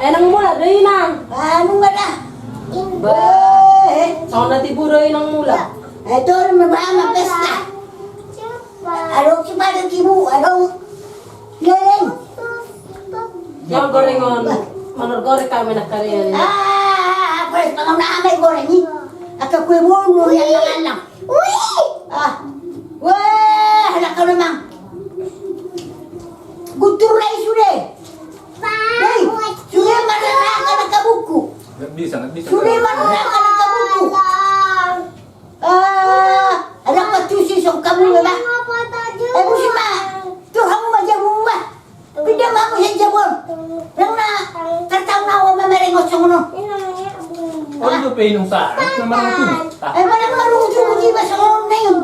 Nang mula deh nang. Ano nga na? Sound na tiburay nang mula. Ito naman mga pesta. Anong sipada kibu? Anong galing? Yang gorengon. Manor-goreng kami nakariyan. Pwes mga naamay goreng ni. Akakwe mo yan lang lang. Wah, halak ka naman. Gutur na isude. Hey, sudah marunong ka ng kabuko. Nggak bisa. Sudah marunong ka ng kabuko. Anak patusi song kamu ba? Busi ma. Tuh kamu maja rumah. Pindah kamu sa jabon. Nang na tertaw na ako mamerengos sa kuno. Oh, itu pinong sa. Naman ang tubo. Manang marunong di ba sa kuno na yun?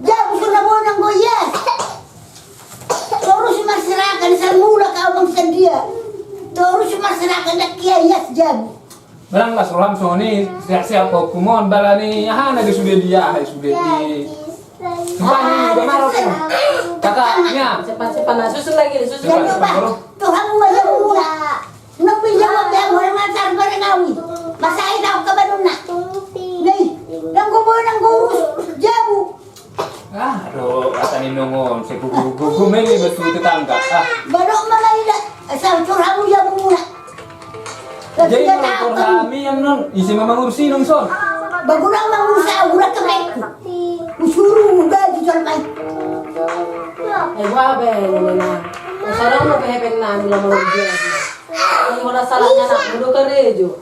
Jabo ko na mo ng goyas. Terus masyarakat sa mula ka abang sa dia. Terus masyarakat na kiyayas jabo. Barang lah solam soni siap kumon balani hana di sudah dia sudah di Sumpah ini marah tuh. Kakaknya Cepat-cepat nah susun lagi deh, susun Jadi lagi. ba? Tuhan mo sa mula. Nang pinjawab ya mo nga sar barangawi. Masahin ako ka ba nun na? Nay, nang gubo nang gurus jabo. aduh kata ninongon saya gugu meli betul tetangga Baro mga ila. Sa turhan mo ya mula. jadi motor kami yang non isi memang urusin nong son Bago nang mangusa, urat ka may ko. Usuro uga di salmay. Wabe ini na. Sarang mo pehepeng na mula marugyan. Ay wala salahnya na mudo ka rejo.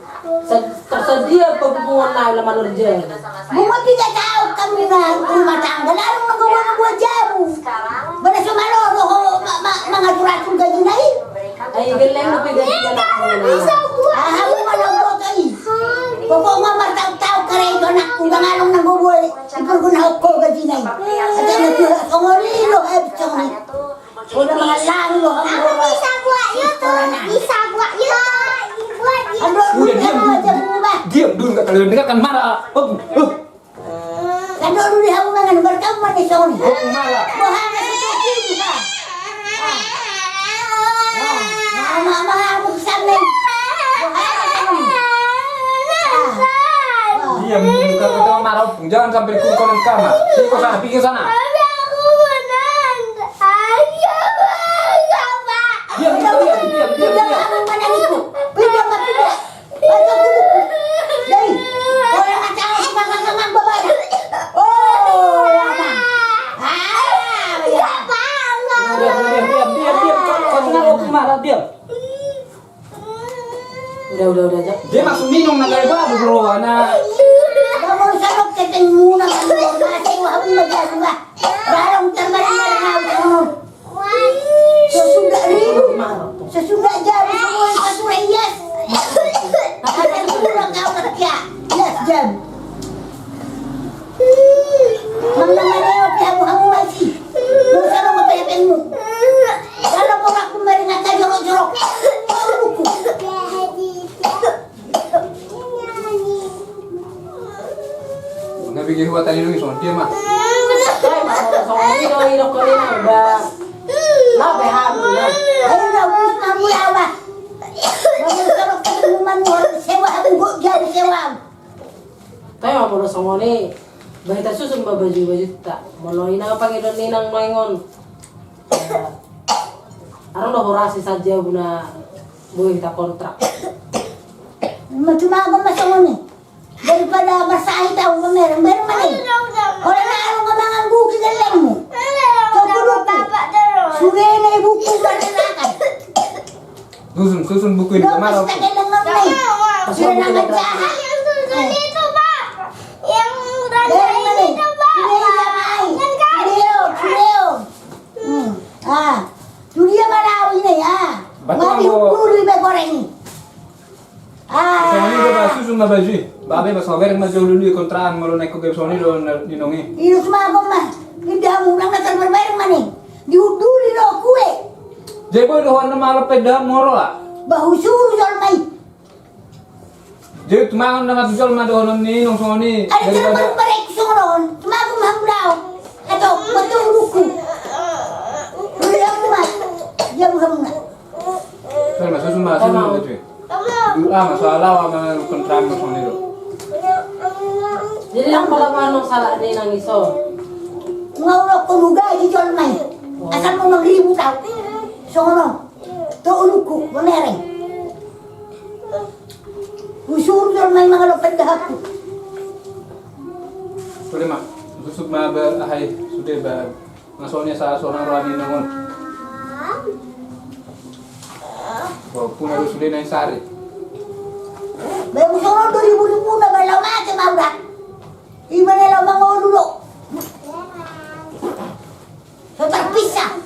Tersedia pagbubuhan na mula marugyan. Bumati ka tao kami na tumatanggal. Anong nagawa ng buwan jabo? Bala sumalolo ko mga duratong ganyan na eh. Ay galing mo pigay ka na mula. Ahawin mo lang po kayo. Kung nga martaw-taw ka rin ko na kung gangalong nangbubuhay, ipur ko na ko ganyan na eh. At yan natura, kung orilo, ebitong ni. Una mga lalo, ang buhay. udah diam dulu nggak kalian dengar kan marah Kano lu dihaw mga nubarkam man ni Sony. marah Bahana sa tukin ha. Mga buksan na. diam bukan kata marah jangan sampai kurang ke kamar pikir sana diam Pindah ka ng mananigo. Pindah ka. Bato ko. Dai. Wala ka tao sa mga babae. Oh, lama. diam kau kenapa marah diam Udah aja. dia masuk minum nagai babu bro anak Kamu sarap keteng muna ka mo. Kasi wala magyalo ka. Barang termarang ako. Sesudah ribu. Sesudah jam semua pasurai yes. Ada kurang kau kerja. Yes jam. Mana mana kamu kamu masih. Masa lo ngepepengmu. Kalau kau aku meringat jorok-jorok. Buku. nggak pikir buat tadi dulu son dia mah Ay masong ino ko rin ang ba. Labe hamu na. Ayo na ubus na mo yawa. Kamu sarap ketemu manual. Sewa aku gua jadi sewa. Tayo mo na song ni. Bahita susun ba baju ta. Moloy na Panginoon ni nang maingon. Aron na horasi saja na buhay ta kontrak. Macam masama ni. Daripada bersaing tahu mereng mana. Orang na ano nga mga buki galing mo. Sudah na ibuku baranakan. susun buku ini Dapat marah kita kailang nonay. Sudah na magjaha. Dunia Malawi na ya. Mati hukuri be goreng. Sony do ba susun na baju babe ba sawer na jauh dulu kontraan malu naik ke Sony do dinongi Ino sumabong ma. Hindi mo lang natalbarbayang maning. Diuduli no kue. jebo do hon malu peda moro lah Bahusuru jol may. jadi tumangan na matujal ma do hon ni nong Sony Ada terbang barek sungon. Sumabong hamblaw. Ato, matong luku. Ulang mo ma. Diyan mo na. Sama susun ma susun baju masalah sama kontrak sama itu. Jadi ang palaman ng salah din ang iso. Ngawak ko lugar di jual main. Asal mo mag-ribu tao. So ano? Tuulog ko, mamereng. Usur jual main mga lopet dahap ko. Sudah mak, susuk ma ahai sudah ba ngasolnya sa seorang rani nangon. Walaupun harus sudah naik sari. Baru sono 2000 na balaw mati maura. Iba na lang mga ulo. So terpisah.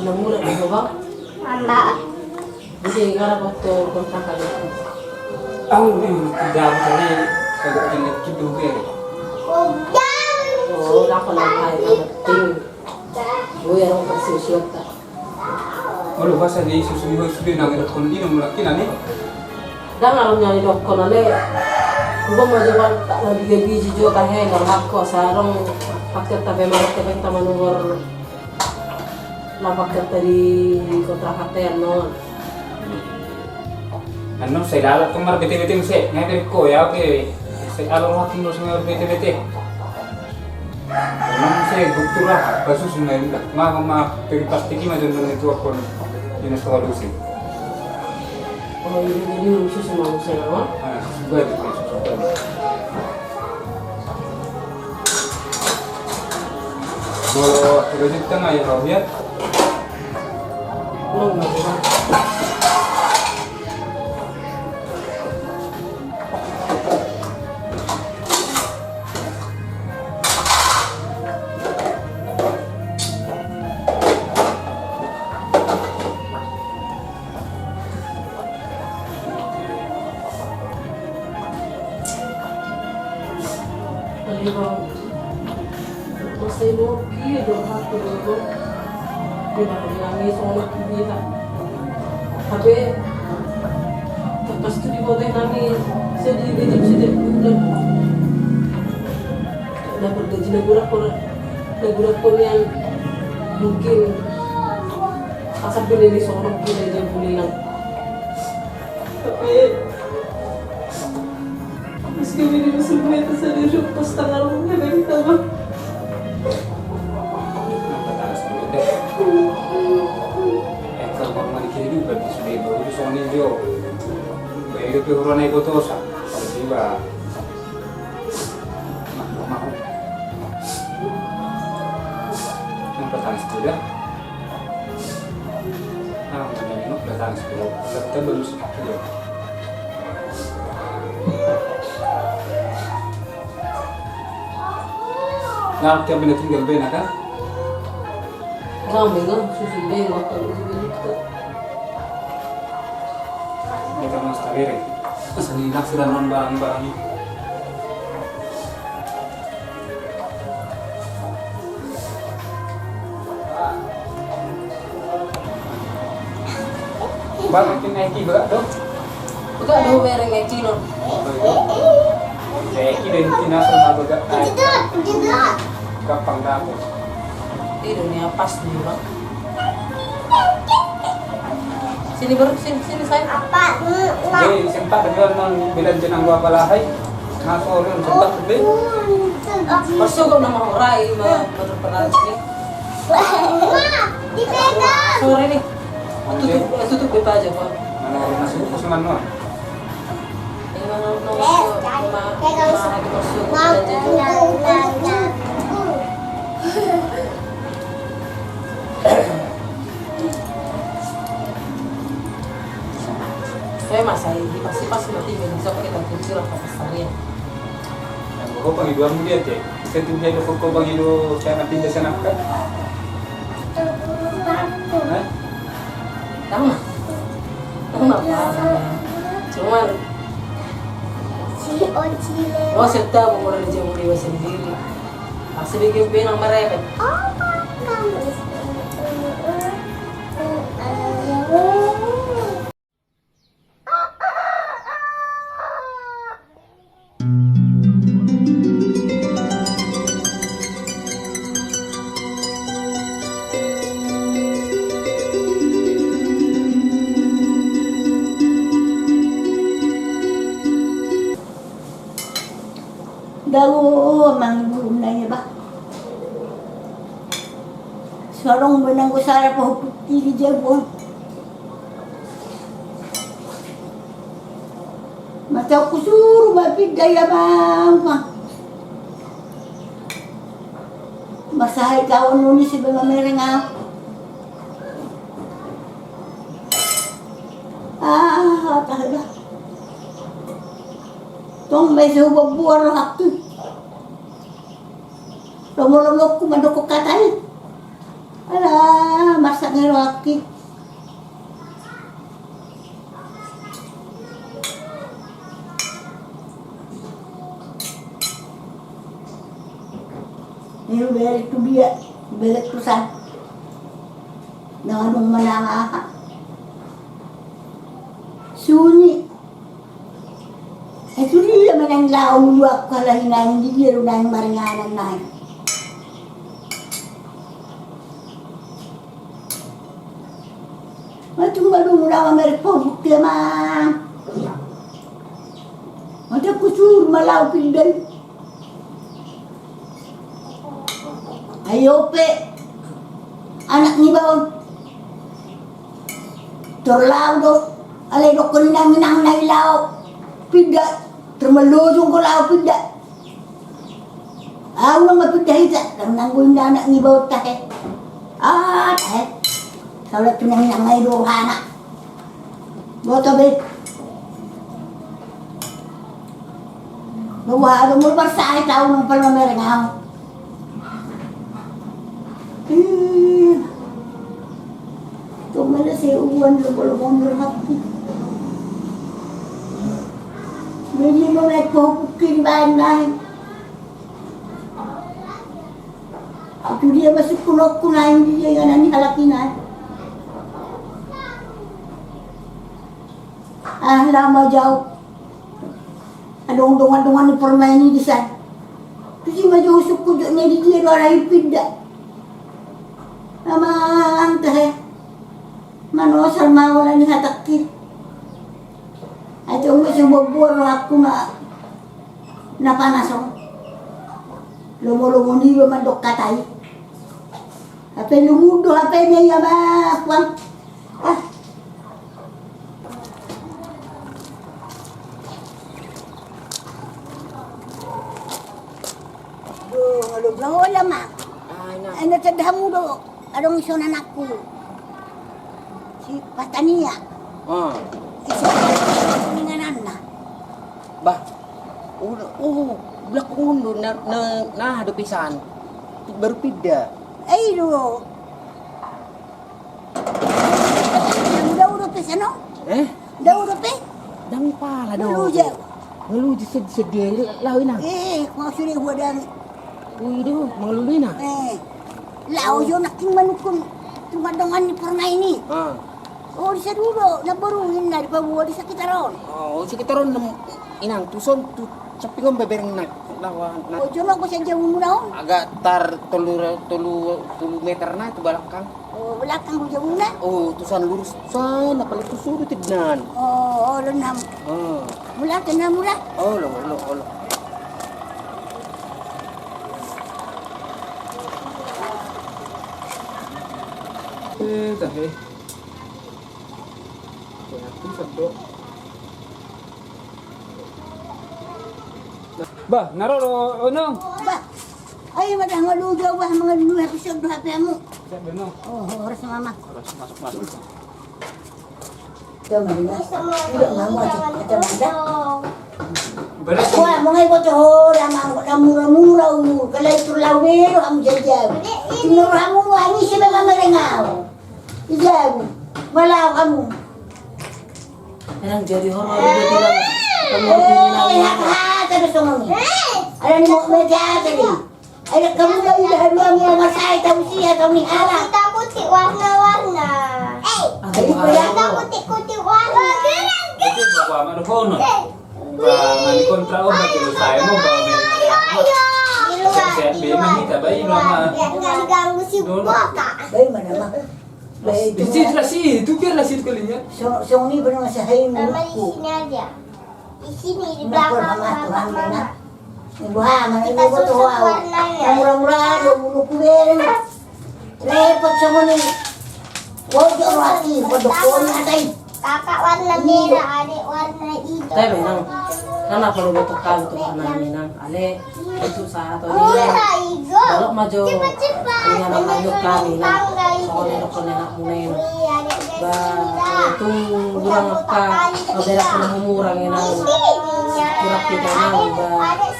Namura di ba? Anda. Jadi ngara waktu kontrak kali. Ang tidak tadi agak jenis gitu kan. Oh, nako lang ay ting. Gue yang persiusiot ta. Malu bahasa di susu sudah nang kondi nang laki nani. Dan alam nyari dok kono le. Gue mau jalan tak lagi biji jo kahe ngar hakko sarong paket tabe marok tabe tamanungor. Lapak dari kontrak hati non. Ano saya lalat kemar bete-bete mesti ngai ko ya oke. Saya alur hakim terus ngai bete-bete. Memang saya betul lah kasus ngai dah. Ma pasti ki macam mana itu akon ini solusi. Oh ini khusus sama saya non. Ah, juga itu juga. Kalau project tengah ya Robiat. Non nggak bisa. Masih mau kia dong aku dulu. Dia nak nangis soalnya kita. Tapi pas tu di bawah nangis, saya di gaji sudah dapat gaji negara yang mungkin asal beli seorang kita yang pulang. Tapi meski ini sebelumnya tersadar pas tanggal rumahnya dari tahu. Kalau mau dikiri juga di sini baru Sony Jo. Baik itu orang itu tuh sah. Kalau tiba, mau. Yang pertama sudah. Nah, ini pertama sudah. Kita belum sudah. Nah, kita benar tinggal benar kan? Nah, memang susu bengok kalau begitu. Kita mas tabere. Asal ini naksiran non barang-barang. Bang, mungkin naiki berat dong. Bukan ada mereng eki no. Naiki dan tina sama berat. Gampang dapet. Dunia pas nih bang. Sini baru sini saya. Apa? Jadi sempat jual non bilang jenang gua balahai. Ngaso rin sempat beli. Masuk kau nama orang mah berperan sini. Dipegang. Sore nih. Tutup bebas aja bang. Mana orang nasi bungkus mana? Ini mana Saya masa ini pasti nanti besok kita kucur apa pasarnya. Kau panggil dua mulia teh. Saya tinggal di kau panggil saya nanti di sana kan. Eh? Tama. Tama pa. Cuman, oh serta mula na dyan muli sendiri. Kasi bigyan pinang marepet. Daw, manggulong na niya ba? Sarong mo nang kusara pa hupili dyan po. Mataw kusuro, mapigay abang pa. Masahay ka ano ni si mga merengak. Talaga. Tong may subag buwar hakto. Lomolomok ko madukok katay. Ala, masak ngero hakti. Nero balik tu dia, balik tu san. Nanganong mananga. Sunyi. Itu dia menang lau luak kalau hinang dia runang maringanan naik. Macam baru mula mereka bukti mah. Ada kusur malau pindai. Ayo pe, anak ni bawon. Terlau do, alai do kena minang nai lau. Pindah, termelujung ko lau pindah. Awang mapindah ita, kang nangguin na anak ni bawon tahe. Tahe. Kalau tunang nangay rohana. Boto be. Bawa mo barsahe tao ng palmamerengaw. Tumala si uwan lubolong happy. Bili mo na pupukin bahan. Itu dia masuk kunok kunain dia yang nani halakinan. Lama jauh. Adong-dongan ni permaini di sana. Kasi maju usuk kujuknya di dia warai pindah. Lama antah. Mano asal mau lah ni hatakir. Ato masih buat aku na panas ako. Lumo-lumo ni mandok katay. Apa lumudo apa niya ba kwang. Wala ma. Ano tadham mo do? Adong iso na naku. Si Patania. Isa ninganan na. Bah. Blak undo na hadupisan. Baru pindah. Ay do. Daw do pes ano? Daw do pe? Dang pala do. Ngeluja. Ngeluja sedih lawin na. Mau sudah gua dan Uy do, mangluluin na. Lao yo naking manukun. Tumadongan ni pernah ini. Oh, di sa dulo, nabaruhin na, di ba buwa di sa kitaron? Si kitaron inang tuson tu capingon bebereng lawan. Oh, jono ko sa jauh muna on. Agak tar tulu meter na itu belakang. Oh, belakang ko jauh na. Tusan lurus sana paling tusuru tidnan. Lenam. Mula kena mula. Lo. Tahe. Itu satu. Bah, naro onong. Ba. Ay, madah ngalugaw ba mga luha pisag do hape mo. Siap beno. Oras mama. Masuk. Ito marinas. Tidak mama aja manda. Beres. Wah, mga iko to mura-mura kalay to lawero ang jajaw. Tinuramu ani si mga marengaw. Iyan. Malaw kamu. Yan ang jadi horror dito lang. Pamilya Eh, haka terus ngomong. Ada ni mau meja tadi. Ada kamu dari hari yang masai tahu siya tahu ni ala. Kita putih warna-warna. Ay, Kita putih-putih warna. Itu bawa maruhono. Ba mani kontra o ba kilo saya mo ba meron Saya bema kita ba ino ma. Biar nggak diganggu si Boka. Baik mana mah. Baik Di situ lah sih, itu kira lah situ kalinya. so ni benar masa hai Sama di mu. sini aja. Di sini di Nakor belakang mama Tuhan mama. na. Ibu ha, mana Kita ibu tu susun wow. warnanya. Murah-murah 20 kuben. Repot sama ni. Wajah rati pada pon atai. Kakak warna merah, adik warna hijau. Tayo nang nana perlu betul kan untuk namin nang ale itu sa ato Merah niya. hijau. Kalau maju Cepat-cepat. dengan ang ayok kami na Tangga soalnya hijau. ko na muna yun. Iya, adik Ba Jessica. itong durang ka mabela ko na humurang yun ang kirap kita nang ba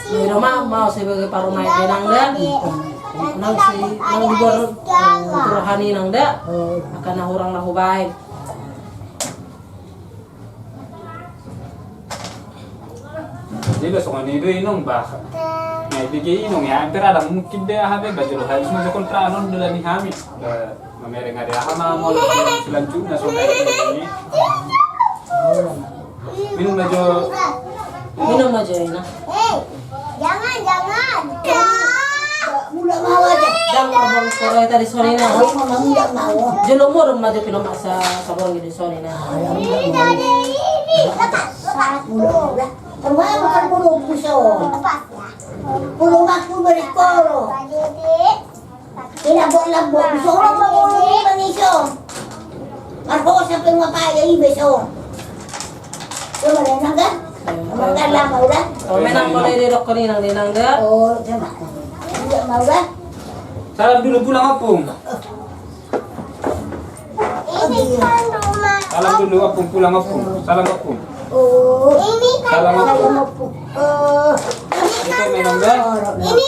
may roma mau sebagai parumay din ang da nang si nang lugar turahani nang da akan nahurang na hubay. Jadi besok ni itu inong ba. Nah, bigi inong ya, hampir ada mungkin dia habe baju harus masuk kontra non dulu ni kami. Mamereng ada hama mau selanjutnya sampai ini. Minum baju Minum aja na. Hei, jangan. Mula mau aja. Dang abang koray tadi sore na. Ay, mama muda mau. Julo mo rum maju pinoma sa sabon gini sore na. Ini dari ini. Lepas. Mula. Tama bukan puluh puso. Lepas ya. Puluh aku beri koro. Pak Dede. Kinabok-labok. Gusto ko lang mamulong ng iso. Marco sampai mapaya ibeso. Cuma na ka? Makan lang mau dah. O menang ko na irirok ko ninang ninang da. Oh, cuma. Tidak mau dah. salam dulu pulang apung. Ini kan rumah. Salam dulu apung pulang apung. Salam apung. Oh, Ini kan Salam kalau apung. mau oh. Itu minum dah. ini